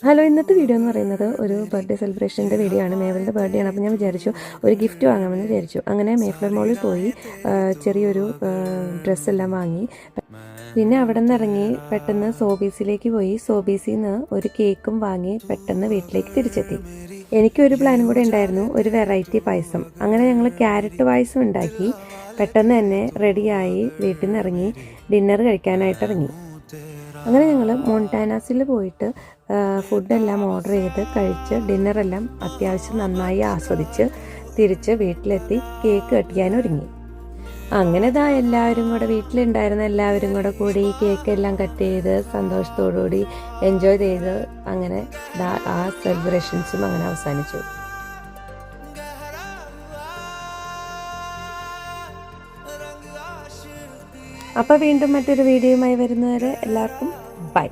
Hello, ഇന്നത്തെ video എന്ന് പറയുന്നത് ഒരു ബർത്ത്ഡേ സെലിബ്രേഷൻ്റെ വീഡിയോ ആണ്. മേവലിൻ്റെ ബർത്ത്ഡേ ആണ്. അപ്പോൾ ഞാൻ വിചാരിച്ചു ഒരു ഗിഫ്റ്റ് വാങ്ങാമെന്ന് വിചാരിച്ചു. അങ്ങനെ മേഫ്ലവർ മോളിൽ പോയി ചെറിയൊരു ഡ്രസ്സെല്ലാം വാങ്ങി. പിന്നെ അവിടെ നിന്ന് ഇറങ്ങി പെട്ടെന്ന് സോബീസിലേക്ക് പോയി. സോബീസിൽ നിന്ന് ഒരു കേക്കും വാങ്ങി പെട്ടെന്ന് വീട്ടിലേക്ക് തിരിച്ചെത്തി. എനിക്കൊരു പ്ലാനും കൂടെ ഉണ്ടായിരുന്നു, ഒരു വെറൈറ്റി പായസം. അങ്ങനെ ഞങ്ങൾ ക്യാരറ്റ് പായസം ഉണ്ടാക്കി പെട്ടെന്ന് തന്നെ റെഡിയായി വീട്ടിൽ നിന്ന് ഇറങ്ങി ഡിന്നർ കഴിക്കാനായിട്ട് ഇറങ്ങി. അങ്ങനെ ഞങ്ങൾ മോണ്ടാനാസിൽ പോയിട്ട് ഫുഡെല്ലാം ഓർഡർ ചെയ്ത് കഴിച്ച് ഡിന്നറെല്ലാം അത്യാവശ്യം നന്നായി ആസ്വദിച്ച് തിരിച്ച് വീട്ടിലെത്തി കേക്ക് കട്ടിക്കാൻ ഒരുങ്ങി. അങ്ങനെ എല്ലാവരും കൂടെ വീട്ടിലുണ്ടായിരുന്ന എല്ലാവരും കൂടി കേക്കെല്ലാം കട്ട് ചെയ്ത് സന്തോഷത്തോടുകൂടി എൻജോയ് ചെയ്ത് അങ്ങനെ ആ സെലിബ്രേഷൻസും അങ്ങനെ അവസാനിച്ചു. അപ്പോൾ വീണ്ടും മറ്റൊരു വീഡിയോയുമായി വരുന്നവരെ എല്ലാവർക്കും ബൈ.